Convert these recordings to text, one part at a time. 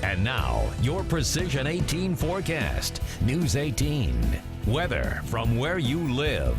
And now, your Precision 18 forecast. News 18. Weather from where you live.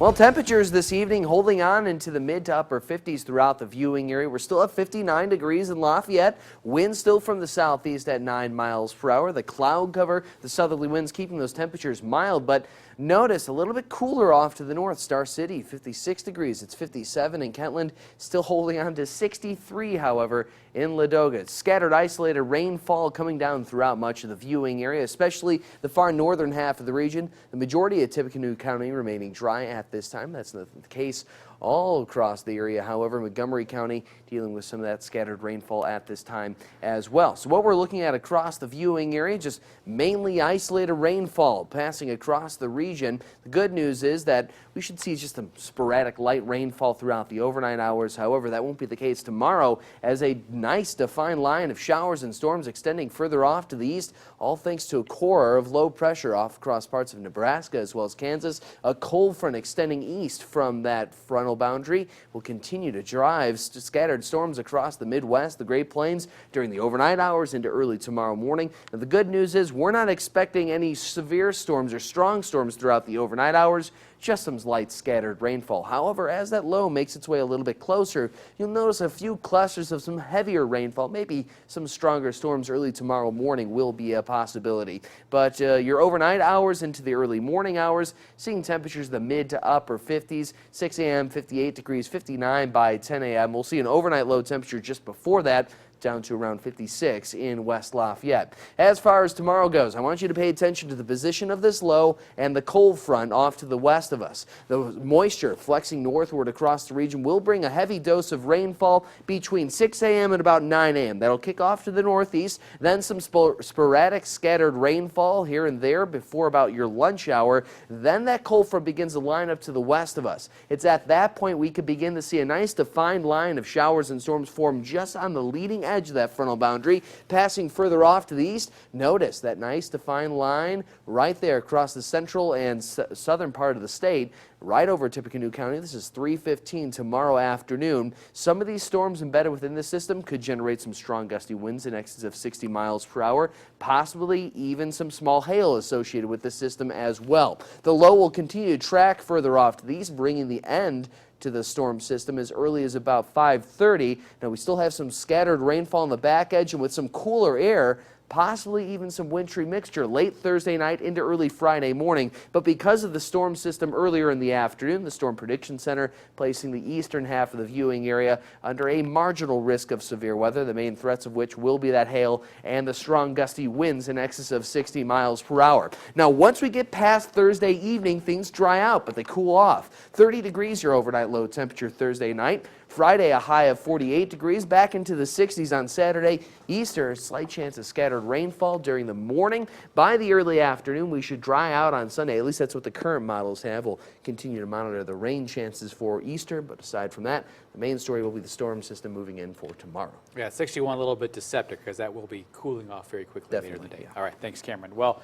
Well, temperatures this evening holding on into the mid to upper 50s throughout the viewing area. We're still at 59 degrees in Lafayette. Wind still from the southeast at 9 miles per hour. The cloud cover, the southerly winds keeping those temperatures mild, but notice a little bit cooler off to the north. Star City, 56 degrees. It's 57 in Kentland, still holding on to 63, however, in Ladoga. Scattered isolated rainfall coming down throughout much of the viewing area, especially the far northern half of the region. The majority of Tippecanoe County remaining dry at this time. That's not the case all across the area. However, Montgomery County dealing with some of that scattered rainfall at this time as well. So what we're looking at across the viewing area, just mainly isolated rainfall passing across the region. The good news is that we should see just some sporadic light rainfall throughout the overnight hours. However, that won't be the case tomorrow, as a nice defined line of showers and storms extending further off to the east, all thanks to a core of low pressure off across parts of Nebraska as well as Kansas. A cold front extending east from that frontal boundary will continue to drive scattered storms across the Midwest, the Great Plains during the overnight hours into early tomorrow morning. Now, the good news is we're not expecting any severe storms or strong storms throughout the overnight hours, just some light scattered rainfall. However, as that low makes its way a little bit closer, you'll notice a few clusters of some heavier rainfall. Maybe some stronger storms early tomorrow morning will be a possibility. But your overnight hours into the early morning hours, seeing temperatures in the mid to upper 50s, 6 a.m. 58 degrees, 59 by 10 a.m. We'll see an overnight low temperature just before that, down to around 56 in West Lafayette. As far as tomorrow goes, I want you to pay attention to the position of this low and the cold front off to the west of us. The moisture flexing northward across the region will bring a heavy dose of rainfall between 6 a.m. and about 9 a.m. That'll kick off to the northeast, then some sporadic scattered rainfall here and there before about your lunch hour. Then that cold front begins to line up to the west of us. It's at that point we could begin to see a nice defined line of showers and storms form just on the leading edge of that frontal boundary. Passing further off to the east, notice that nice defined line right there across the central and southern part of the state, right over Tippecanoe County. This is 3:15 tomorrow afternoon. Some of these storms embedded within the system could generate some strong gusty winds in excess of 60 miles per hour, possibly even some small hail associated with the system as well. The low will continue to track further off to the east, bringing the end to the storm system as early as about 5:30. Now, we still have some scattered rainfall on the back edge, and with some cooler air, possibly even some wintry mixture late Thursday night into early Friday morning. But because of the storm system earlier in the afternoon, the Storm Prediction Center placing the eastern half of the viewing area under a marginal risk of severe weather, the main threats of which will be that hail and the strong gusty winds in excess of 60 miles per hour. Now, once we get past Thursday evening, things dry out, but they cool off. 30 degrees your overnight low temperature Thursday night. Friday, a high of 48 degrees, back into the 60s on Saturday. Easter, a slight chance of scattered rainfall during the morning. By the early afternoon, we should dry out on Sunday. At least that's what the current models have. We'll continue to monitor the rain chances for Easter, but aside from that, the main story will be the storm system moving in for tomorrow. Yeah, 61 a little bit deceptive because that will be cooling off very quickly later in the day. Yeah. All right, thanks, Cameron. Well,